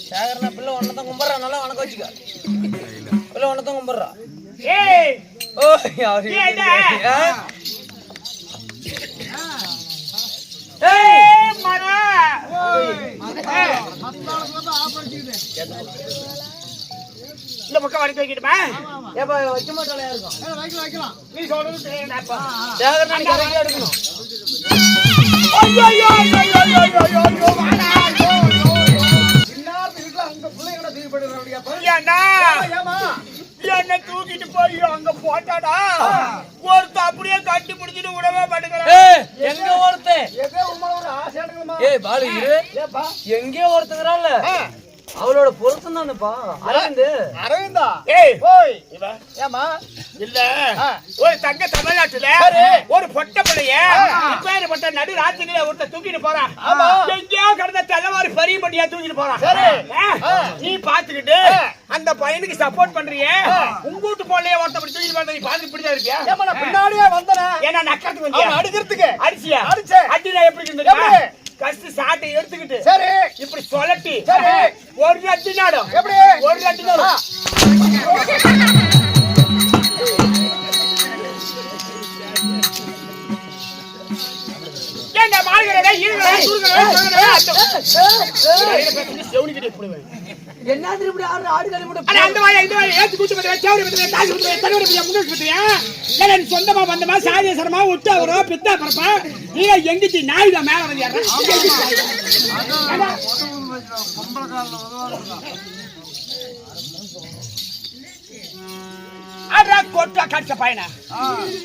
சேகரனா பிள்ளை ஒன்னதான் கும்பிட்றா, நல்லா வணக்கம் வச்சுக்க. பிள்ளை ஒன்னதான் கும்பிட்றா. ஓ யாரு இந்த பக்கம் வரைக்கும் வைக்கிட்டுமா? ஏப்பா வைக்க மாட்டாளையா இருக்கும்? வைக்கலாம். நீ சொல்றது சரியாப்பா. சேகரனா கரெக்டா எடுக்கணும். ஐயோ ஐயோ ஐயோ ஐயோ ஐயோ ஐயோ வாடா. சின்னார் வீட்ல அங்க புள்ளையோட தூக்கி போடுறவடியா பா. ஏன்னா ஏமா என்ன தூக்கிட்டு போய் அங்க போட்டாடா. ஒருத்த அப்படியே கட்டி பிடிச்சிட்டு விடவே மாட்டேங்கறான். ஏய் எங்க ஒருத்தன்? ஏதோ உம்மா ஒரு ஆசை எடுக்கணுமா? ஏய் பாலு இரு. ஏப்பா எங்க ஒருத்தங்கறால? அவளோட பொருத்தம் தானேப்பா அரவிந்தா. ஏய் ஓய் இவ ஏமா இல்ல ஒரு தங்க தமிழ்நாட்டுல ஒரு பொட்ட பிள்ளைய இப்பேற்பட்ட நடு ராத்திரியில ஒருத்த தூக்கிட்டு போறான். எங்கேயோ கடந்த தலைவாரி பரிய பண்ணியா தூக்கிட்டு போறான். நீ பாத்துக்கிட்டு அந்த பையனுக்கு சப்போர்ட் பண்றியே. உங்கூட்டு போலயே ஒருத்த இப்படி தூக்கிட்டு போறத நீ பாத்து இப்படிதான் இருக்கியா? ஏமா நான் பின்னாடியே வந்தனே. ஏன்னா நக்கறதுக்கு வந்தியா? அடிக்கிறதுக்கு அடிச்சியா? அடிச்சா எப்படி இருந்தது? கஷ்ட சாட்டை எடுத்துக்கிட்டு சரி இப்படி சொல்லட்டி சரி ஒரு லட்ச நாடும் எப்படி ஒரு லட்ச நாடும் என்ன மார்கரடா ஈரடா சுருகடா செவுனிக்கிட்டே போடுவேன். என்னது இப்படி ஆடு காலி முட அட அந்த வாயை இந்த வாயை ஏத்து கூட்டி பண்ற சேவரி பண்ற தாசி பண்ற தடவர பண்ற முன்னோட் பண்றியா? ஏன்னா நீ சொந்தமா வந்தமா சாதியசரமா ஒட்ட வரோ பித்தா பரப்பா நீ எங்கிட்டி நாய்தா மேல வந்து ஏறற. அட பொம்பள கால்ல உதவாதுடா. அட கொட்ட கட்ட பையனா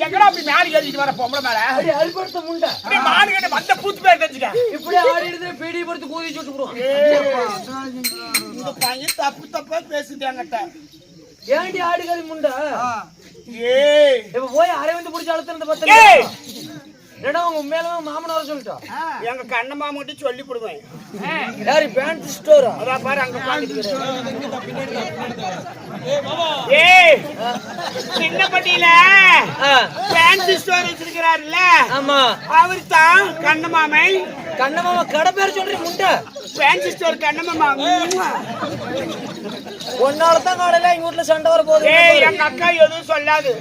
எங்கடா அப்படி மேல ஏறிட்டு வர பொம்பள மேல? அடி அல்பர்ட் முண்டா நீ மார்கரட வந்த பூத்து பேர் தெரிஞ்சுக்க. இப்படி ஆடிடுது பீடி படுத்து கூதி சுட்டு போடுவான். இந்த பையன் தப்பு தப்பா பேசிட்டாங்கட்ட. ஏண்டி ஆடு காலி முண்டா? ஏய் இப்ப போய் அரவிந்த் புடிச்சு அழுத்துறது பத்தல. என்னடா உங்க மேல மாமனார சொல்லிட்டா? எங்க கண்ண மாமா கிட்ட சொல்லி போடுவேன். யாரு பேண்ட் ஸ்டோரா? அத பாரு அங்க உட்கார்ந்துட்டு. ஏய் சின்னப்பட்டியில பேண்ட் ஸ்டோர் வச்சிருக்காருல்ல? ஆமா அவர் தான் கண்ண மாமை. கண்ண மாமா கடை பேர் சொல்றீ முண்டா? பேண்ட் ஸ்டோர் கண்ண மாமா. ஒன்னால தான் காலையில எங்க வீட்ல சண்டை வர போகுது. ஏய் எங்க அக்கா எதுவும் சொல்லாது.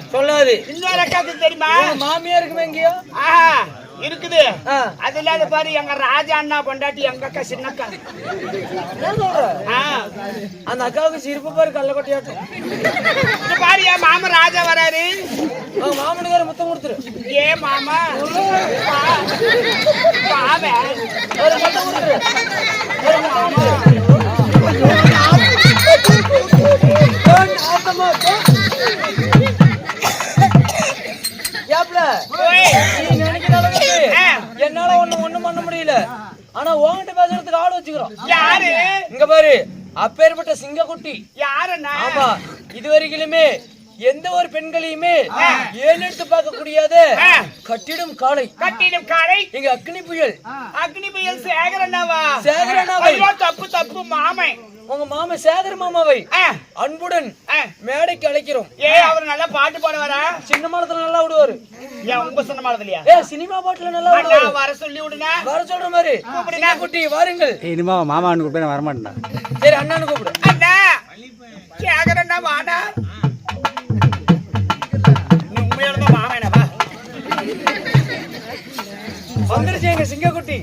இன்னொரு அக்காக்கு தெரியுமா? மாமியா இருக்குமே எங்கயோ? இருக்குது. அது இல்லாத பாரு எங்க ராஜா அண்ணா பொண்டாட்டி எங்க அக்கா சின்னக்கா. அந்த அக்காவுக்கு சிரிப்பு பாரு கள்ளக்கொட்டையாட்டம். இது பாரு என் மாமா ராஜா வராரு. மாமனுக்கு முத்தம் கொடுத்துரு. ஏ மாமா பாவே ஒரு முத்தம் கொடுத்துரு. என்னால ஒண்ணும் பண்ண முடியல. ஆனா உன்கிட்ட பேசுறதுக்கு ஆள் வச்சுக்கிறோம். யாரு? இங்க பாரு அப்பேற்பட்ட சிங்கக்குட்டி. யாருன்னா? ஆமா இதுவரையிலுமே எந்த ஒரு பெண்களையுமே ஏனெடுத்து பார்க்க கூடியது கட்டிடும் காளை. கட்டிடும் காளை இங்க அக்னி புயல். அக்னி புயல் சேகரனாவா? சேகரனாவை. தப்பு தப்பு மாமை. உங்க மாமா சேகர் மாமாவை அன்புடன் மேடைக்கு அழைக்கிறோம். அவர் நல்லா பாட்டு பாடுவாரா? சின்ன மாதத்துல நல்லா விடுவாரு. உங்க சின்ன மாதத்துலயா? சினிமா பாட்டுல நல்லா விடுவாரு. வர சொல்லி விடுங்க. வர சொல்ற மாதிரி குட்டி வாருங்கள். இனிமா மாமான்னு கூப்பிட்டு வர மாட்டேன். சரி அண்ணான்னு கூப்பிடு. அண்ணா சேகரண்ணா வாடா. உண்மையான மாமேனவா வந்துருச்சு எங்க சிங்கக்குட்டி.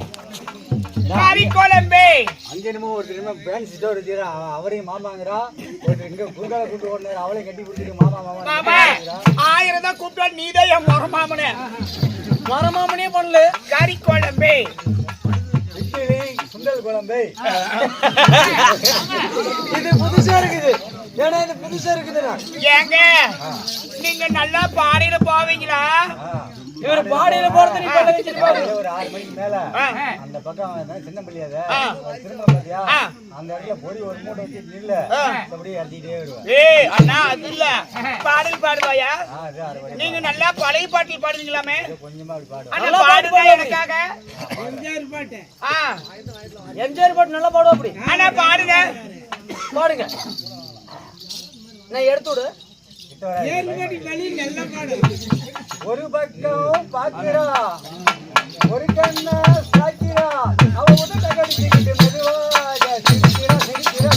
கறிக்குழம்பே அங்க என்னமோ ஒரு திரும்ப பேண்ட் ஸ்டோர் வச்சுக்கிறா. அவரையும் மாமாங்கிறா. ஒரு இங்க குறுக்கால கூட்டு ஓடுனாரு. அவளையும் கட்டி பிடிச்சிட்டு மாமா மாமா 1000 தான் கூப்பிட்டா நீதான் என் மரமாமனே. மரமாமனே பண்ணல. கறிக்குழம்பே இட்லி சுண்டல் குழம்பு. இது புதுசா இருக்குது. ஏன்னா இது புதுசா இருக்குதுண்ணா. ஏங்க நீங்க நல்லா பாடியில போவீங்களா? இவர் பாடியில போறது நீ பண்ண வச்சிருப்பாரு. ஒரு 6 மணிக்கு மேல அந்த பக்கம் சின்ன பள்ளியாத திரும்ப பாத்தியா அந்த இடத்துல பொடி ஒரு மூட்டை வச்சு நில்ல அப்படியே அள்ளிட்டே வருவேன். ஏய் அண்ணா அது இல்ல பாடல் பாடுவாயா? நீங்க நல்லா பழைய பாட்டில் பாடுவீங்களாமே? கொஞ்சமா அப்படி பாடு. அண்ணா பாடுங்க எனக்காக. எம்ஜிஆர் பாட்டு. எம்ஜிஆர் பாட்டு நல்லா பாடுவா அப்படி. அண்ணா பாடுங்க. பாடுங்க. நான் எடுத்து விடு. ஒரு பக்கம் பாக்குறா ஒரு கண்ணா சாக்கிறா அவ உடனே மெதுவாக சிரிக்கிறா சிரிக்கிறா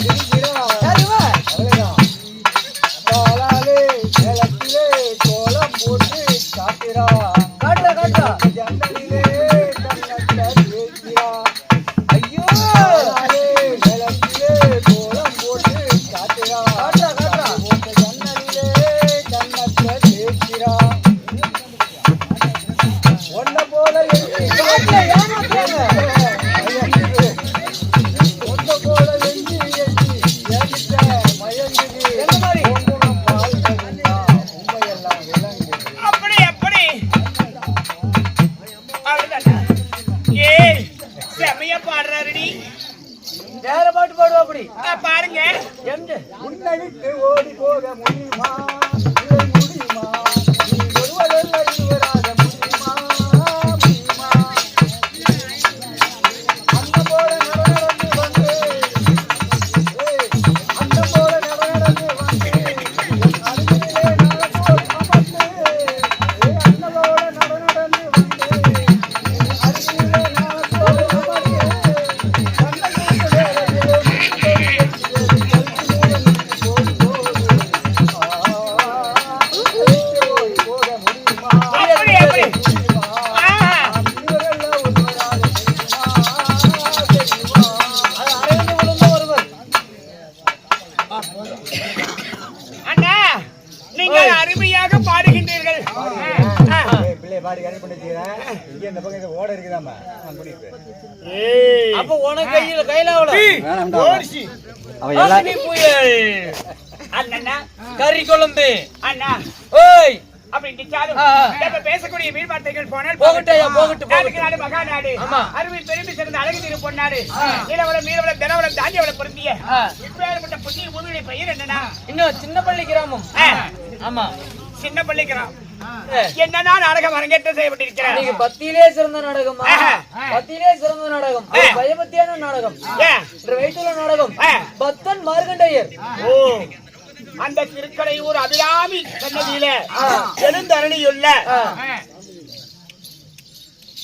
பாட்டு பாடுவா அப்படி பாருங்க. எம்ஜி உன்னை விட்டு ஓடி போக முடியுமா இதை முடியுமா நீ ஒருவரல்ல இருவராக முடியுமா முடியுமா அந்த போல நடந்து வந்து அந்த போல நடந்து வந்து அருகிலே நடப்போம் அமர்ந்து அந்த போல நடந்து வந்து அருகிலே நடப்போம் அமர்ந்து அப்படி எப்படி? அரைந்து விழுந்த ஒருவர் அண்ணா, நீங்கள் அருமையாக பாடுகின்றீர்கள். பிள்ளை பாடி கரை பண்ணி வச்சுக்கிறேன் இங்க இந்த பக்கம் இந்த ஓட இருக்குதாம்மா நான் பண்ணிருப்பேன் அப்ப உனக்கு கையில அவ்வளவு ஓடிச்சு. அக்னி புயல் அண்ணா, கறி கொழுந்து அண்ணா, ஓய் அப்படின்னு சாலும் நம்ம பேசக்கூடிய வீண் வார்த்தைகள் போனால் போகட்டையா போகட்டும் நாட்டுக்கு போகட்டும் நாடு மகாநாடு, ஆமா. அறிவில் பெருமை சிறந்த அழகு திரு பொன்னாடு, நீலவளம் நீலவளம் தனவளம் தாண்டியவளம் பொருந்திய இப்பேற்பட்ட புதிய பூமியுடைய பெயர் என்னன்னா இன்னும் சின்னப்பள்ளி கிராமம் ஆமா சின்ன பள்ளிக்கிறான். என்னன்னா நாடகம் அரங்கேற்றம் செய்யப்பட்டிருக்கிறார். நீங்க பத்தியிலே சிறந்த நாடகமா பத்தியிலே சிறந்த நாடகம் பயபக்தியான நாடகம் இன்று வைத்துள்ள நாடகம் பக்தன் மார்கண்டேயர் ஓ, அந்த திருக்கடையூர் அபிராமி சன்னதியில எழுந்தருளியுள்ள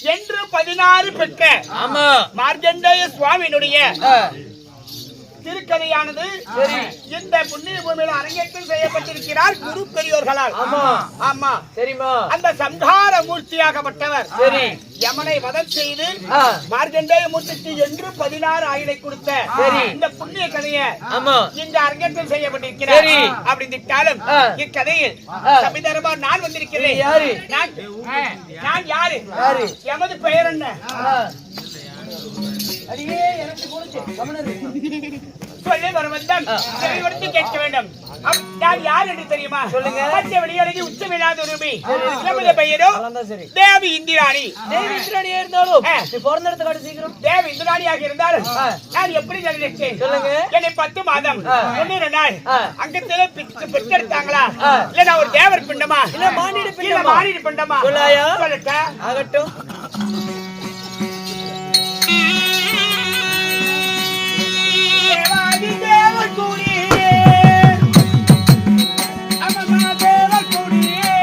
என்று 16 பெற்ற ஆமா மார்கண்டேய சுவாமியினுடைய திருக்கதையானது இந்த புண்ணிய பூமியில் அரங்கேற்றம் செய்யப்பட்டிருக்கிறார் குரு பெரியோர்களால். ஆமா ஆமா, சரிமா அந்த சம்ஹார மூர்த்தியாகப்பட்டவர் சரி யமனை வதம் செய்து ஆ. மார்கண்டேய மூர்த்திக்கு என்று 16 ஆயுளை கொடுத்த சரி. இந்த புண்ணிய கதையை ஆமா இங்க அரங்கேற்றம் செய்யப்பட்டிருக்கிறார். சரி. அப்படின்னுட்டாலும் ஆ. இக்கதையில் சபிதரமா நான் வந்திருக்கிறேன். நீ யாரு? நான் யாரு? யாரு? எமது பெயர் என்ன? அடியே எனக்கு போச்சு கமனது சொல்லி வருவந்தம் செவிவடுத்து கேட்க வேண்டும். நான் யார் என்று தெரியுமா? சொல்லுங்க. பச்சை வெளியழகி உச்சமில்லாத உரிமை. எமது பெயரோ அதான் சரி தேவி இந்திராணி. தேவி இந்திராணியா இருந்தாலும் நீ பிறந்த இடத்த காட்டு சீக்கிரம் தேவி இந்திராணியாக இருந்தாலும் நான் எப்படி நினைத்தேன்? சொல்லுங்க. என்னை 10 மாதம் 11 நாள் ஆ. அங்கத்திலே பெற்றெடுத்தாங்களா? இல்ல நான் ஒரு தேவர் பிண்டமா? இல்ல மானிட இல்ல பிண்டமா? மானிட பிண்டமா? சொல்லாயா? சொல்லட்டா? ஆகட்டும் தேவாதி தேவர் கூடியே அம்மா தேவர் கூடியே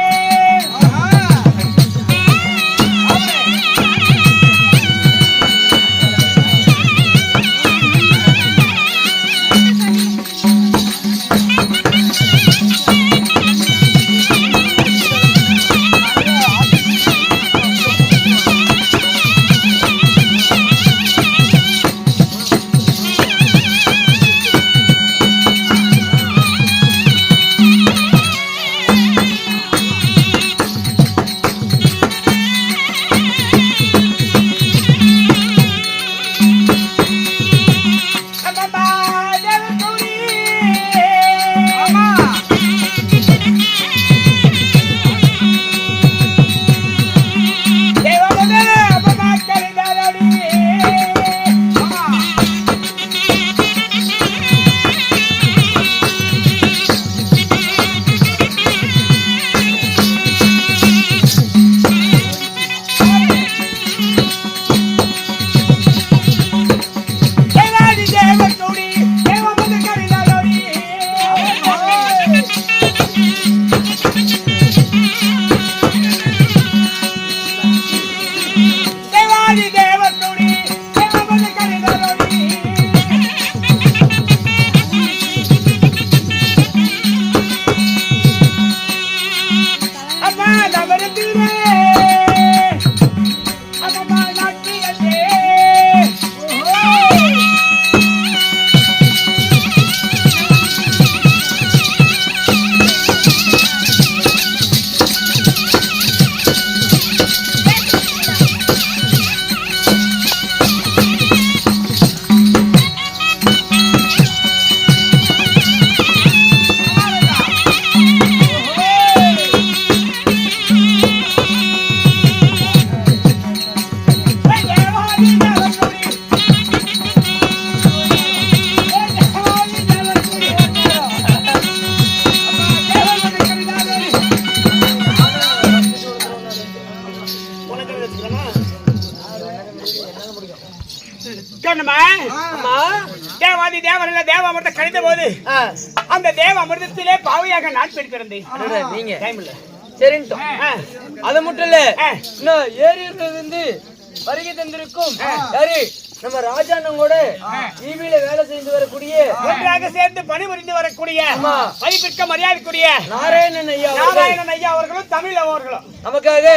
தேவர்கள் தேவ அமிர்தம் கழித்த போது அந்த தேவ அமிர்தத்திலே பாவையாக நான் பெண் பிறந்தேன். நீங்க சரின்ட்டோம். அது மட்டும் இல்ல, இன்னும் ஏரியூர்ல இருந்து வருகை தந்திருக்கும் யாரு நம்ம ராஜாண்ணன் கூட டிவியில வேலை செய்து வரக்கூடிய, ஒன்றாக சேர்ந்து பணிபுரிந்து வரக்கூடிய மதிப்பிற்க மரியாதைக்குரிய நாராயணன் ஐயா அவர்களும் தமிழ் அவர்களும் நமக்காக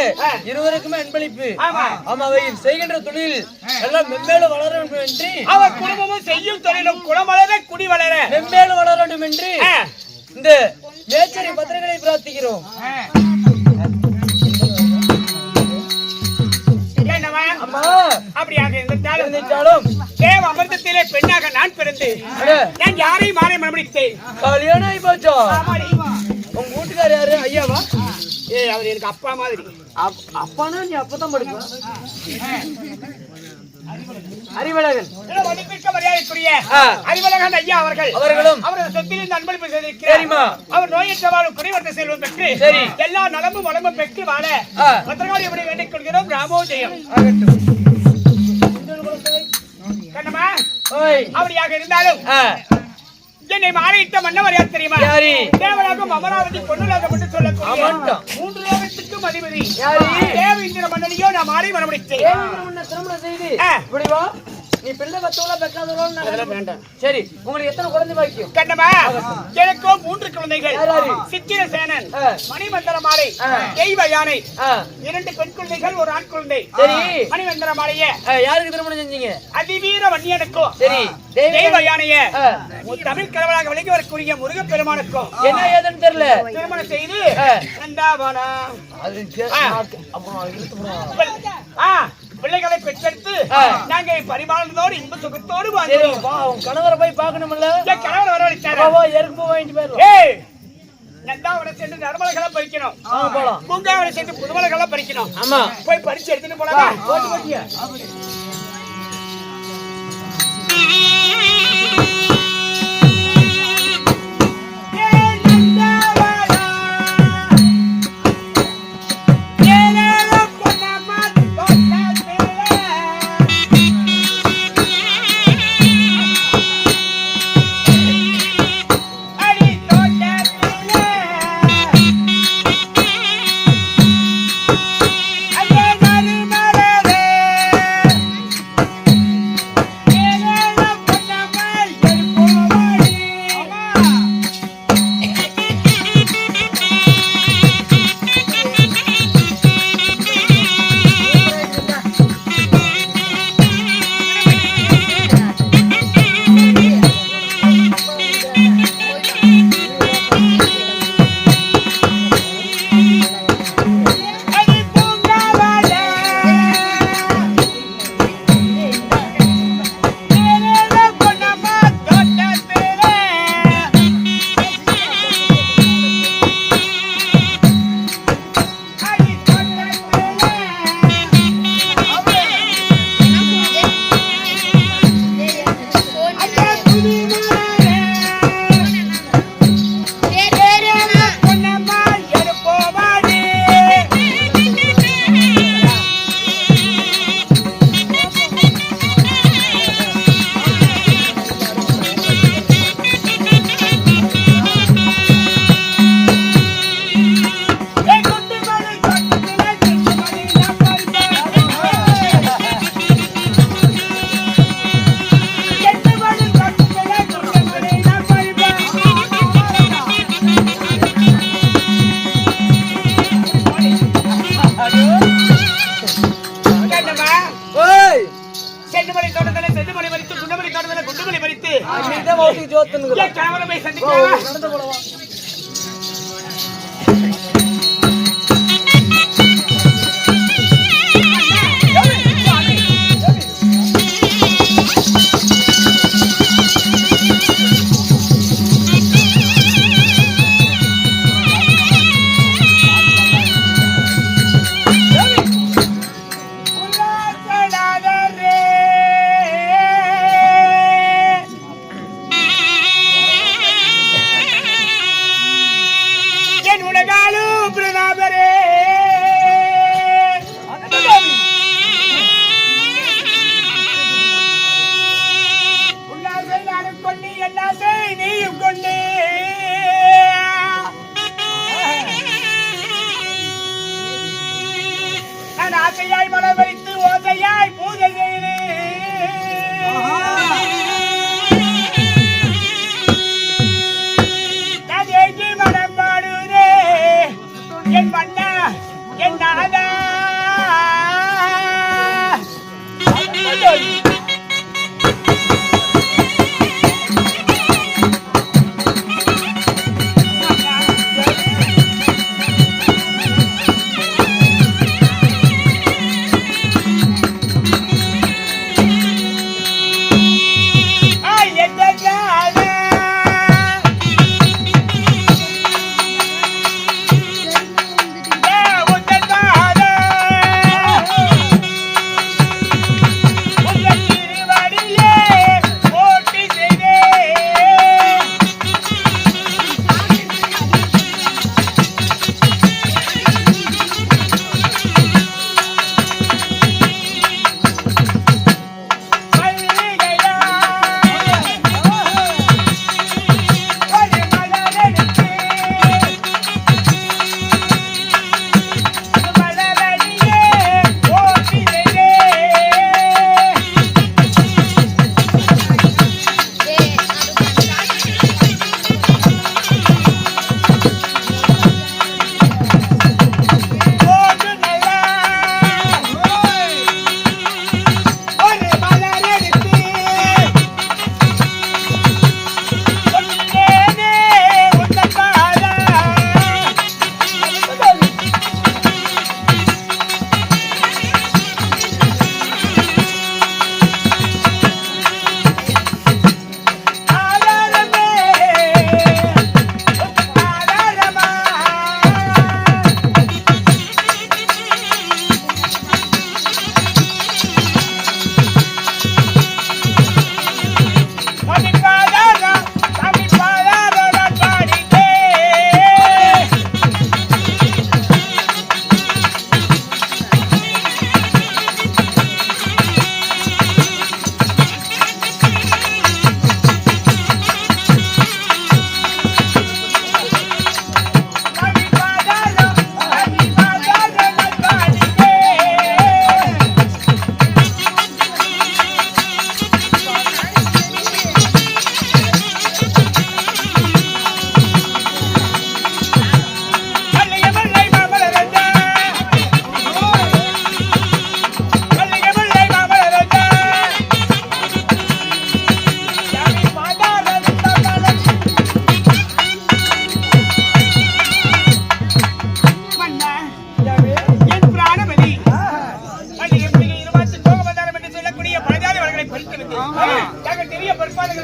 இருவருக்குமே அன்பளிப்பு. ஆமா, அவையில் செய்கின்ற தொழில் எல்லாம் மென்மேலும் வளர வேண்டும் என்று, அவர் குடும்பமும் செய்யும் தொழிலும் குலம் வளர குடி வளர மென்மேலும் வளர வேண்டும் என்று இந்த மேச்சரி பத்திரிகளை பிரார்த்திக்கிறோம். அப்படியாக இருந்தாலும் தேவ அமிர்தத்திலே பெண்ணாக நான் பிறந்து நான் யாரையும் மாறி மறுபடித்தேன். கல்யாணம் ஆகி போச்சோ? உங்க வீட்டுக்கார யாரு? ஐயாவா? அவர் எனக்கு அப்பா மாதிரி. அப்பானா நீ அப்பதான் படிப்ப. அறிவழகன் மரியாதைக்குரிய அறிவழகன் ஐயா அவர்களும் அவரது சொத்திலிருந்து அன்பளிப்பு செய்திருக்கிறார். அவர் நோயற்ற வாழும் குடிவரத்த செல்வம் பெற்று எல்லா நலமும் வளமும் பெற்று வாழ பத்திரகாளி எப்படி வேண்டிக் கொள்கிறோம். ராமோஜயம். அப்படியாக இருந்தாலும் என்னை மாறியிட்ட மன்னவர் யார் தெரியுமா? தேவராகும் அமராவதி பொன்னுலாகம் என்று சொல்லக்கூடிய 3 லோகத்துக்கும் அதிபதி தேவேந்திர மன்னனையோ நான் மாறி வர முடித்தேன். திருமணம் செய்து இப்படி வா, நீ பிள்ளை பத்தோல பெக்காதோல வேண்டாம். சரி, உங்களுக்கு எத்தனை குழந்தை பாக்கியம்? கண்டமா எனக்கோ 3 குழந்தைகள். சித்திரசேனன், மணிமந்தர மாலை, தெய்வ யானை, 2 பெண் குழந்தைகள், 1 ஆண் குழந்தை. சரி, மணிமந்தர மாலைய யாருக்கு திருமணம் செஞ்சீங்க? அதிவீர வன்னியனுக்கும். சரி, தெய்வ யானைய தமிழ் கடவுளாக விளங்கி வரக்கூடிய முருகப்பெருமானுக்கும் என்ன ஏதுன்னு தெரியல திருமணம் செய்து பிள்ளைகளை பெற்றெடுத்து நாங்க பரிமாணத்தோடு இன்ப சுகத்தோடு வாழ்ந்தோம். கணவரை போய் பார்க்கணும்ல? கணவர் வரவழைச்சாரு. எருக்கு வாங்கிட்டு போயிடலாம். நந்தாவனை சென்று நறுமலைகளை பறிக்கணும், பூங்காவனை சென்று புதுமலைகளை பறிக்கணும். ஆமா, போய் பறிச்சு எடுத்துட்டு போலாமா?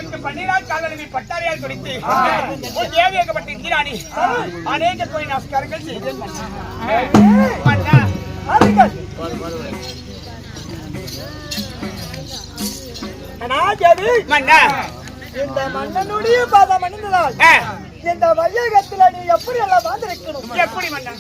அதற்கு 12 காலனி பட்டாரியால் குடித்து ஒரு தேவியாகப்பட்ட இந்திராணி அநேக கோயில் நமஸ்காரங்கள் செய்தேன் மன்னா. மன்னா இந்த மன்னனுடைய பாதம் அணிந்ததால் இந்த வையகத்துல நீ எப்படி எல்லாம் வாழ்ந்திருக்கணும்? எப்படி மன்னா?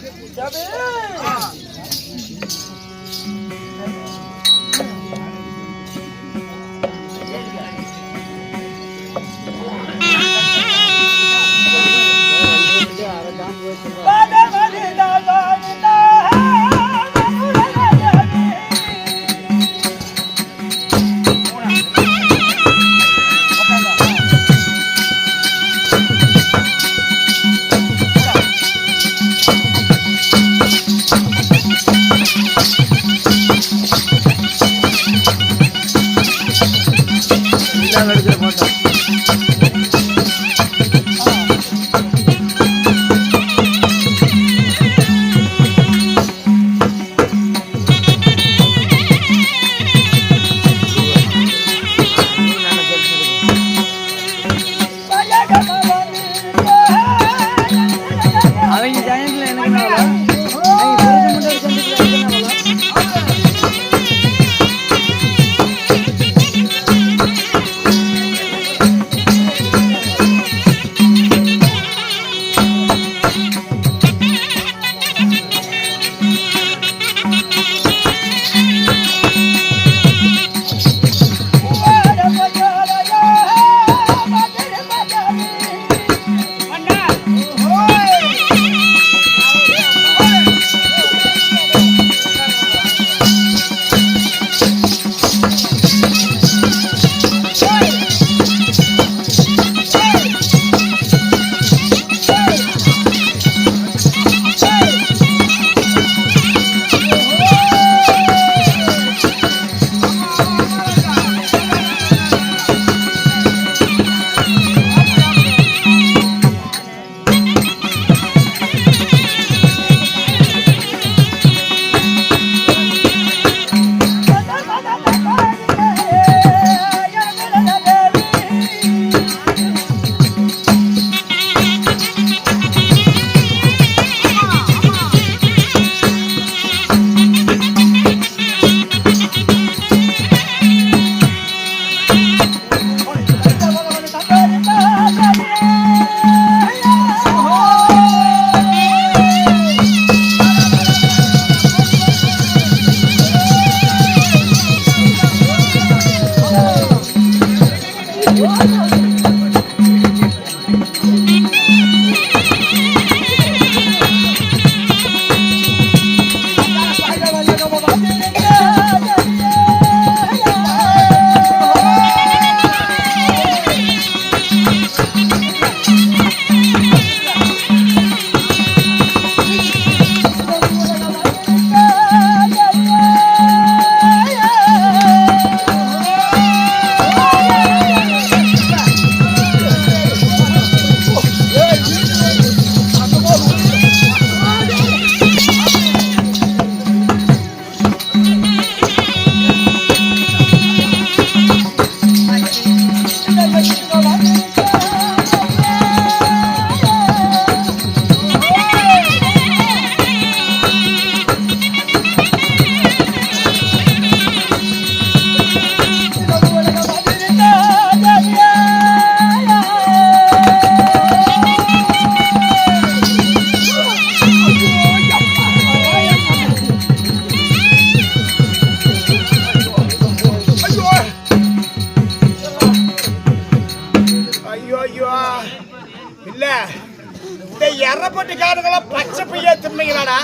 எரப்பட்டுக்காரங்கள பச்சை பையா தின்னுங்களாடா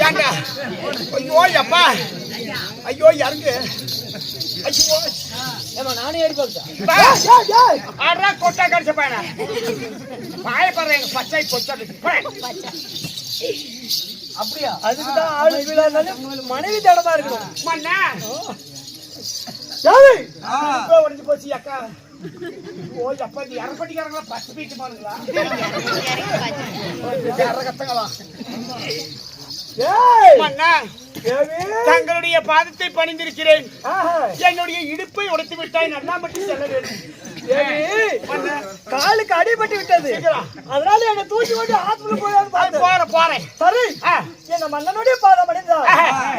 ஏங்க ஐயோ அப்பா ஐயோ இறங்கு ஐயோ ஏமா நானே ஏறி போறேன் ஆறா கொட்டா கடிச்ச பையனா பாய பறேங்க பச்சை பொச்சது அப்படியே அதுக்கு தான் ஆளு விழானால மனைவி தடமா இருக்கணும் மண்ணா யாரு இப்போ ஒளிஞ்சு போச்சு அக்கா ஓ அப்பா நீ எரப்பட்டிக்காரங்கள பச்சை பீட்டு பாருங்களா எரகத்தங்களா மண்ணா தங்களுடைய பாதத்தை பணிந்திருக்கிறேன் என்னுடைய இடுப்பை உடைத்து விட்டாய் நல்லாம்பட்டி செல்ல வேண்டும் காலுக்கு அடிபட்டு விட்டது. அதனால என்ன தூக்கி கொண்டு ஹாஸ்பிடல் போறேன். சரி, எங்க மன்னனுடைய பாதம் அடைந்தார்.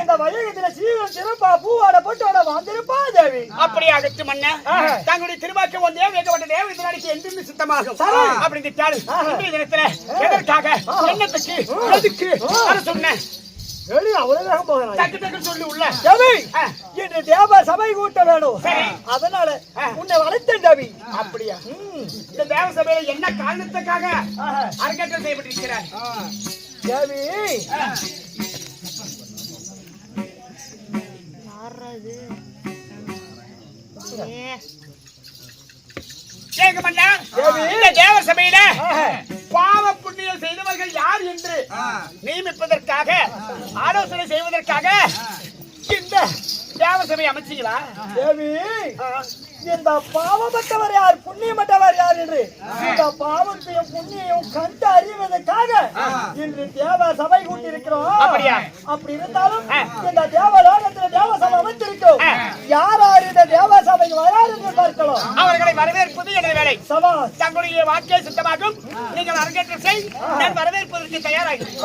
இந்த வயகத்துல சீரம் சிறப்பா பூவாட போட்டோட வந்திருப்பா தேவி. அப்படியே அகத்து மன்ன தங்களுடைய திருவாக்கு ஒன்றே வைக்கப்பட்ட தேவ இதனாடிக்கு என்று சித்தமாகும். அப்படி திட்டாரு இன்றைய தினத்துல எதற்காக என்னத்துக்கு எதுக்கு அதை சொன்னேன். அவ்வளவு போகிறேன். டக்கு டக்கு சொல்லி உள்ள இன்று தேவ சபை கூட்ட வேணும். அதனால உன்னை வளர்த்தேன் தேவி. அப்படியா? இந்த தேவ சபையில என்ன காரணத்துக்காக அரங்கேற்றம் செய்யப்பட்டிருக்கிறார் தேவி? இந்த தேவ சபையில பாவ புண்ணியம் செய்தவர்கள் யார் என்று நியமிப்பதற்காக ஆலோசனை செய்வதற்காக இந்த தேவ சபை அமைச்சீங்களா தேவி? இந்த பாவமற்றவர் யார் புண்ணியமற்றவர் யார் என்று இந்த பாவத்தையும் புண்ணியம் கண்டு அறிவதற்காக இன்று தேவ சபை கூட்டியிருக்கிறோம். அப்படி இருந்தாலும் இந்த தேவலோகத்தில் தேவ சபை அமைத்திருக்கிறோம். யார் யார் இந்த தேவ சபைக்கு வராது என்று பார்க்கலாம். அவர்களை வரவேற்பது எனது வேலை. சபா தங்களுடைய வாக்கே சுத்தமாகும். நீங்கள் அரங்கேற்றம் செய். நான் வரவேற்பதற்கு தயாராகிறேன்.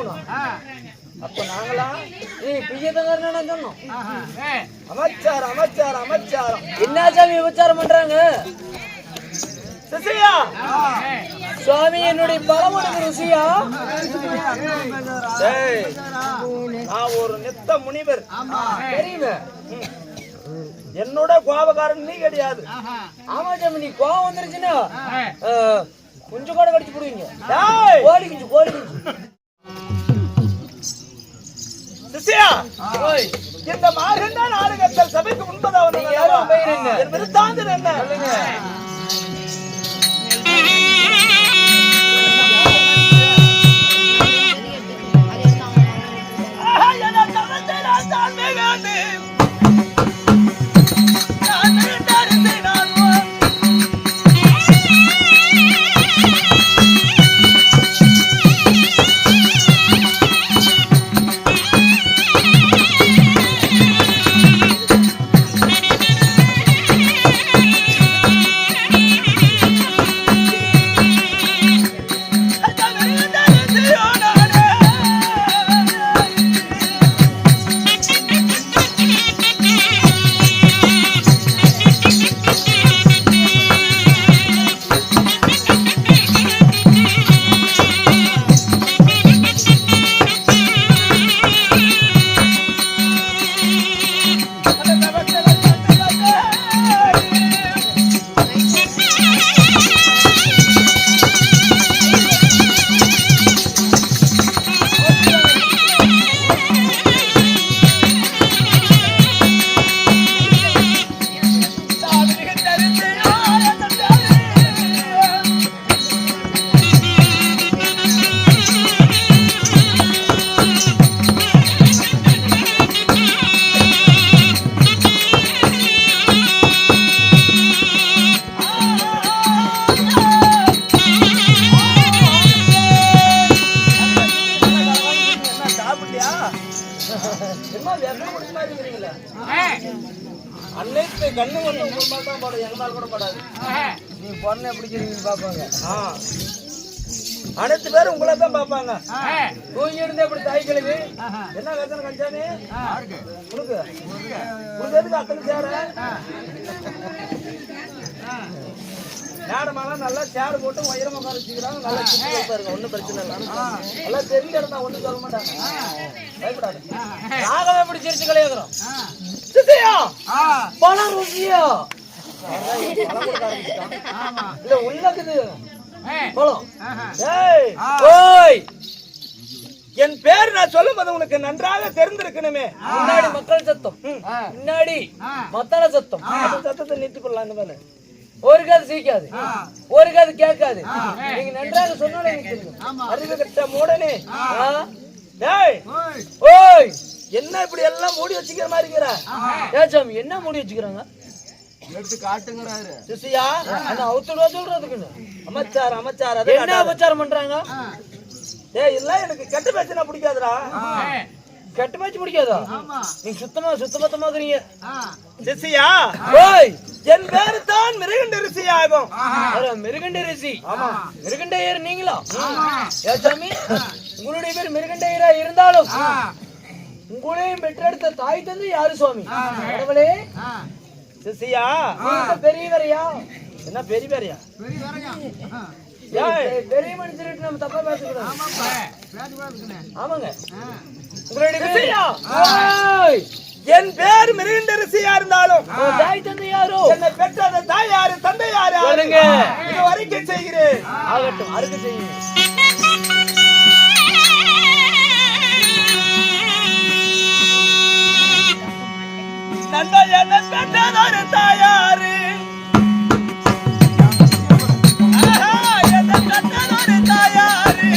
சொன்னோம். அப்ப நாங்களா நீ பிஜேதங்காரனா சொன்னோம். அமைச்சாரம் அமைச்சாரம் அமைச்சாரம் என்ன சாமி விபச்சாரம் பண்றாங்க? சிசியா சுவாமி என்னுடைய பழமொழிக்கு ருசியா? நான் ஒரு நித்த முனிவர் தெரியுமே. என்னோட கோபக்காரன் நீ கிடையாது. ஆமா சாமி நீ கோபம் வந்துருச்சுன்னா கொஞ்சம் கூட கடிச்சு போடுவீங்க. கோழி குஞ்சு கோழி குஞ்சு. இந்த மார்கண்டா நாடகத்தில் சபைக்கு முன்பதாவது என் விருத்தாந்தர் என்ன அன்னைக்கு கண்ணு வந்து உங்க தான் படம் எங்க மேல கூட படாது. நீ பொண்ணை பிடிக்கிறீங்கன்னு பாப்பாங்க. அனைத்து பேரும் உங்களை தான் பாப்பாங்க. தூங்கி இருந்து எப்படி தாய் கிழவி என்ன கத்தனை கஞ்சானி உனக்கு உனக்கு எதுக்கு அத்தனை சேர மேடமெல்லாம் நல்லா சேர் போட்டு உயரமா உட்கார வச்சுக்கிறாங்க. நல்லா சிரிச்சு பாருங்க. ஒன்னும் பிரச்சனை இல்லை. நல்லா தெரிஞ்ச இடம்தான் ஒண்ணும் சொல்ல மாட்டாங்க. பயப்படாது. நாகவே எப்படி சிரிச்சு கலையாகிறோம். பணம் ருசியா இல்ல உள்ளக்குது பழம். என் பேர் நான் சொல்லும் போது உனக்கு நன்றாக தெரிந்திருக்கணுமே. முன்னாடி மக்கள் சத்தம், முன்னாடி மத்தாள சத்தம். சத்தத்தை நிறுத்திக் கொள்ளலாம். இந்த மாதிரி ஒரு காது சீக்காது, ஒரு காது கேட்காது. நீங்க நன்றாக சொன்னாலே எனக்கு தெரியும். அறிவு கட்ட மூடனே. ஓய் என்ன இப்படி எல்லாம் மூடி வச்சுக்கிற மாதிரி இருக்கிற? ஏன் சாமி என்ன மூடி வச்சுக்கிறாங்க? எடுத்து காட்டுங்கிறாரு சிசியா. ஆனா அவுத்துடுவா சொல்றதுக்குன்னு அமைச்சார் அமைச்சார் என்ன அபச்சாரம் பண்றாங்க? இல்ல எனக்கு கெட்ட பேச்சுனா பிடிக்காதுடா. கெட்ட பேச்சு பிடிக்காதா? நீங்க சுத்தமாக்குறீங்க சிசியா. ஓய் என் பேரு தான் மிருகண்ட ரிஷி ஆகும். மிருகண்ட ரிஷி. ஆமா மிருகண்டையர் நீங்களா? ஏன் சாமி உங்களுடைய பேர் மிருகண்டையரா இருந்தாலும் உங்களையும் பெற்றெடுத்த தாய் தந்தை யாரு சுவாமி? கடவுளே. சிசியா பெரியவரையா? என்ன பெரியவரையா? பெரிய மனுஷன் நம்ம தப்பா பேசக்கூடாது. ஆமாங்க என் பேர் மிருகண்ட ரிஷியா இருந்தாலும் தாய் தந்தை யாரோ? என்னை பெற்ற தாய் யாரு தந்தை யாரு? இது வரைக்கும் செய்கிறேன். ஆகட்டும் அறுக்க செய்யுங்க. நண்பா என்ன பெற்றதொரு தாயாரு என்ன பெற்றதொரு தாயாரு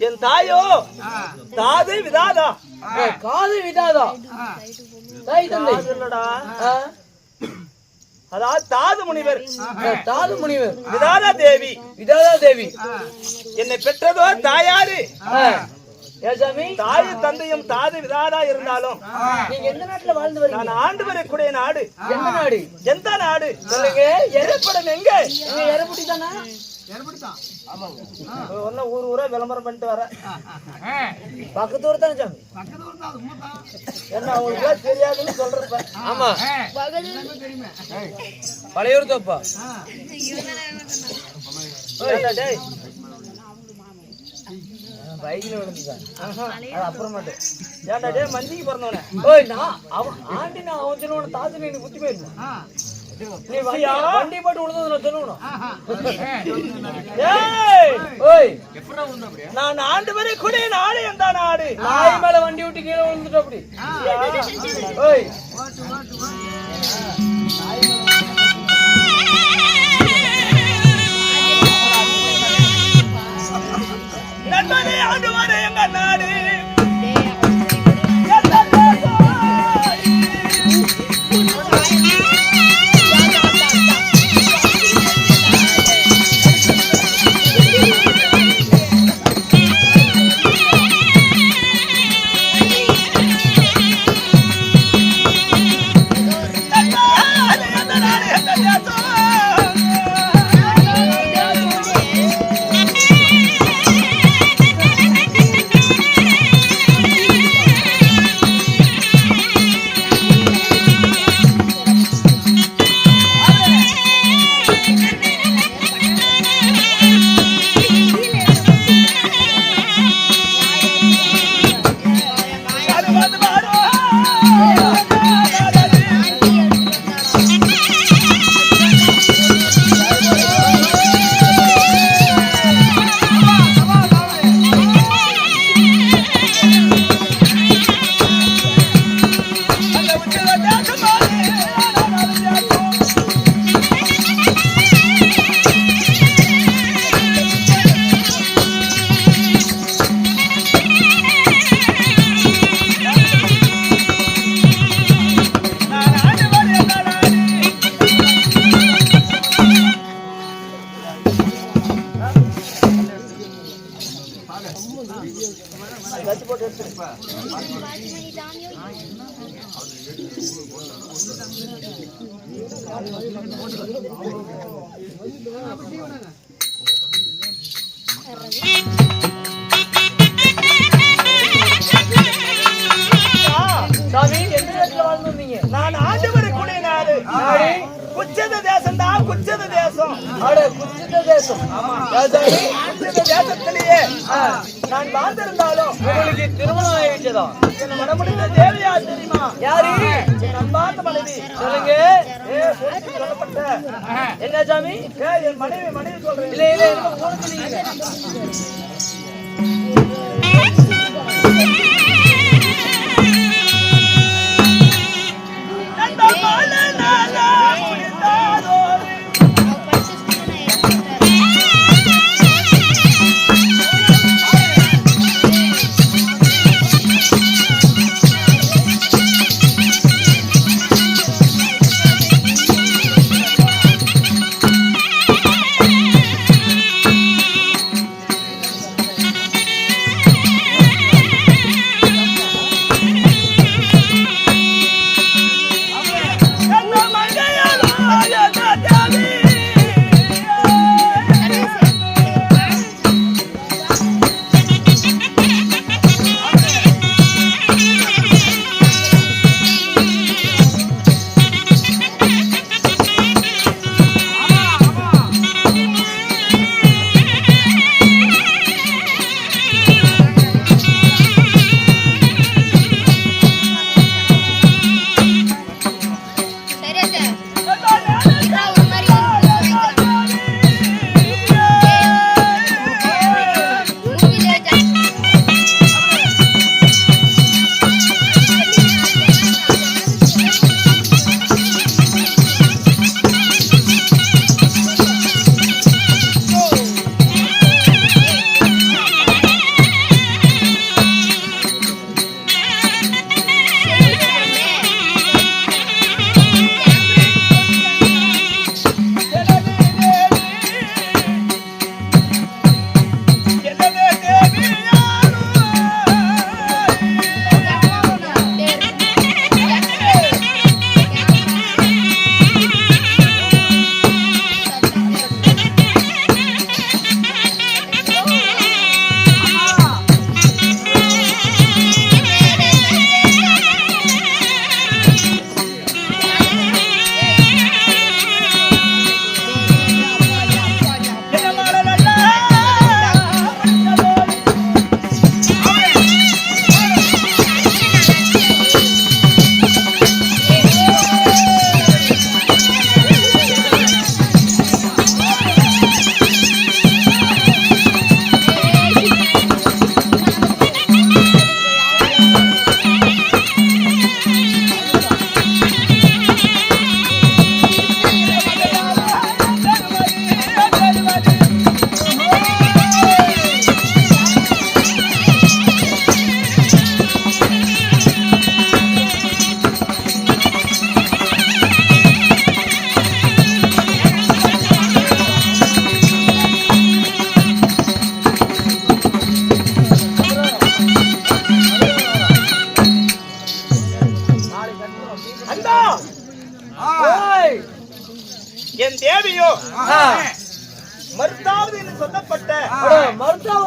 என் தாயோ தாது விதாதா. காது விதாதா தாய் தந்தை இல்லடா, அதாவது தாது முனிவர். தாது முனிவர் விதாதா தேவி. விதாதா தேவி என்னை பெற்றதோ தாயாரு. ஏசாமி தாய் தந்தையும் தாது விதாதா இருந்தாலும் நீங்க எந்த நாட்டுல வாழ்ந்து வரீங்க? நான் ஆண்டு வரக்கூடிய நாடு. எந்த நாடு? எந்த நாடு சொல்லுங்க. எரப்படம் எங்க? எரப்புடி தானா? ஒன்னும் ஊர் ஊரா விளம்பரம் பண்ணிட்டு வர பக்கத்து ஊர் தானே சாமி? என்ன அவங்களுக்கு தெரியாதுன்னு சொல்றப்ப. ஆமா பழையூர் தோப்பா. பைக்ல விழுந்துதான் அப்புறமாட்டு. ஏன்டா டே மந்திக்கு பிறந்தவனே. ஓய் நான் அவன் ஆண்டி நான் அவன் சொல்லுவான் தாத்து நீ குத்தி போயிருந்தான். நீ வண்டி போட்டு விழுந்தது நான் சொல்லணும். ஓய் நான் ஆண்டு வரை கூட நாடு எந்த நாடு? நாய் மேல வண்டி விட்டு கீழே விழுந்துட்டு அப்படி. ஓய் நண்பனே ஆண்டு வரை எங்க நாடு. சாமி எந்த நாட்டுல வாழ்ந்து வந்தீங்க? நான் ஆண்டு வரை கூட நாடு. குச்சத தேசம் தான், குச்சத தேசம். அட குச்சித தேசம். குச்சத தேசத்திலேயே நான் வாழ்ந்திருந்தாலும் உங்களுக்கு திருமணம் ஆயிடுச்சதா? என்ன மனமுடிந்த தேவியா தெரியுமா? யாரு? என் அன்பார்ந்த மனைவி. சொல்லுங்க. சொல்லப்பட்ட என்ன சாமி? என் மனைவி சொல்றேன். இல்ல இல்ல என்ன போன சொன்னீங்க?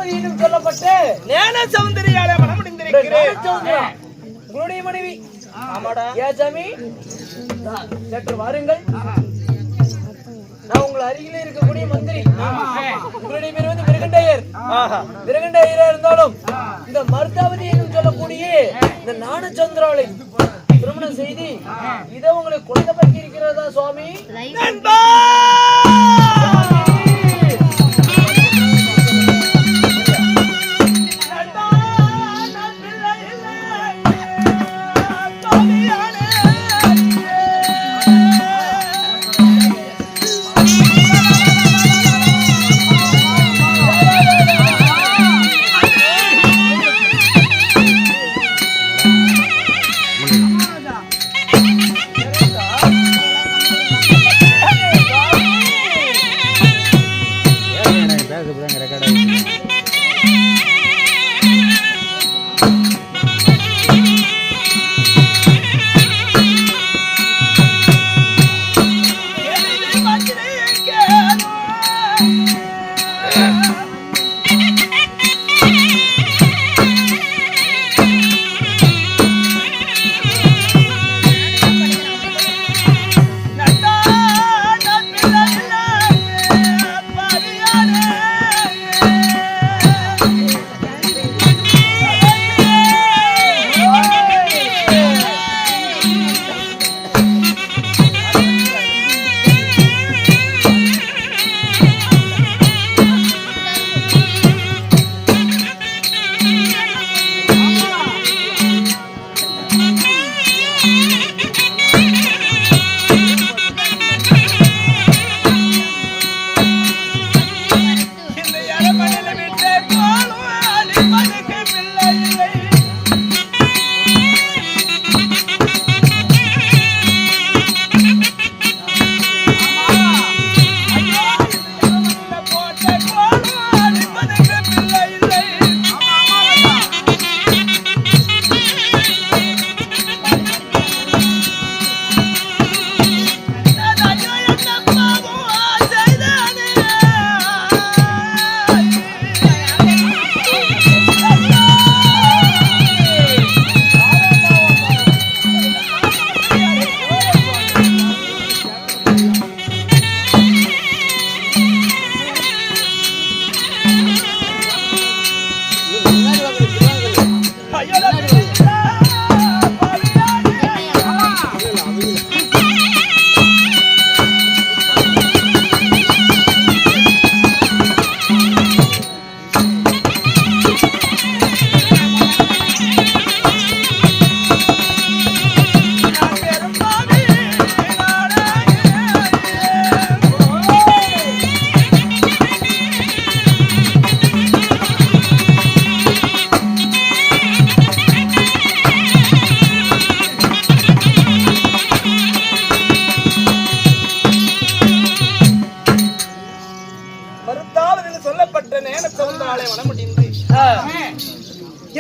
மருதாவதியிலும் சொல்லப்பட்டு ஞான சௌந்தரியால மனமுடிந்திருக்கிறேன். உங்களுடைய மனைவி ஆமாடா. ஏன் சாமி சற்று வாருங்கள். நான் உங்கள் அருகிலே இருக்கக்கூடிய மந்திரி. உங்களுடைய பேர் வந்து விருகண்டையர். விருகண்டையரா இருந்தாலும் இந்த மருதாவதி என்று சொல்லக்கூடிய இந்த ஞானச்சந்திராவை திருமணம் செய்து இதை உங்களுக்கு குழந்தை பற்றி இருக்கிறதா சுவாமி? நண்பா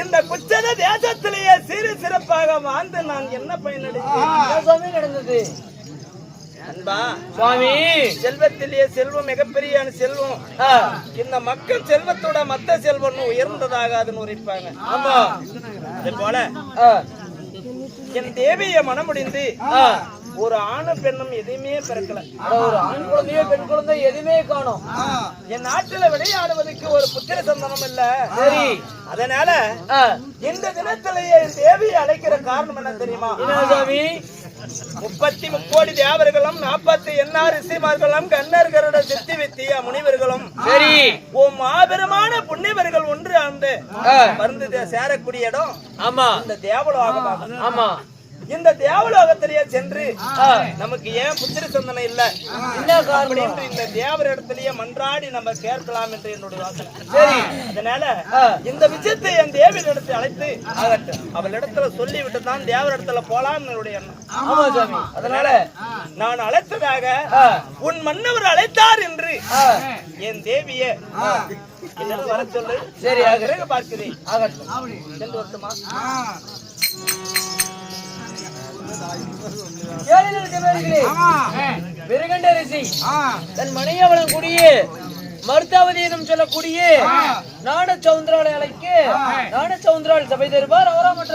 இந்த குச்சத தேசத்திலேயே சிறு சிறப்பாக வாழ்ந்து நான் என்ன பயனடைந்தேன் நடந்தது அன்பா சுவாமி? செல்வத்திலேயே செல்வம் மிகப்பெரிய செல்வம். இந்த மக்கள் செல்வத்தோட மத்த செல்வம் உயர்ந்ததாக அதுன்னு உரைப்பாங்க. ஆமா, அதே போல என் தேவிய மனமுடிந்து ஒரு ஆணும் பெண்ணும் எதுவுமே பிறக்கல. ஒரு ஆண் குழந்தையோ பெண் குழந்தை எதுவுமே காணோம். என் நாட்டுல விளையாடுவதற்கு ஒரு புத்திர சந்தனம் இல்ல. சரி, அதனால இந்த தினத்திலேயே என் தேவியை அழைக்கிற காரணம் என்ன தெரியுமா? 30 கோடி தேவர்களும் 48 ரிஷிமார்களும் கண்ணர்களோட சித்தி வித்திய முனிவர்களும் சரி மாபெருமான புண்ணியவர்கள் ஒன்று அந்த மருந்து சேரக்கூடிய இடம். ஆமா, இந்த தேவலோகம். ஆமா, இந்த தேவலோகத்திலேயே சென்று நமக்கு ஏன் புத்திர சந்தனம் இல்ல, என்ன காரணம் என்று இந்த தேவர் இடத்திலேயே மன்றாடி நம்ம கேட்கலாம் என்று என்னுடைய யோசனை. சரி, அதனால இந்த விஷயத்தை என் தேவியின் இடத்தை அழைத்து அவள் இடத்துல சொல்லி விட்டு தான் தேவர் இடத்துல போலாம் என்னுடைய எண்ணம். ஆமா சாமி, அதனால நான் அழைத்ததாக உன் மன்னவர் அழைத்தார் என்று என் தேவிய வர சொல்லு. சரி, பார்க்கிறேன். சென்று வரட்டுமா? விருகண்ட ரிஷி தன் மனையவளம் கூடிய மருதாவதி எனும் சொல்லக்கூடிய நாண சவுந்தரால் அழைக்கு நாண சவுந்தரால் சபை தருவார் அவரா மற்ற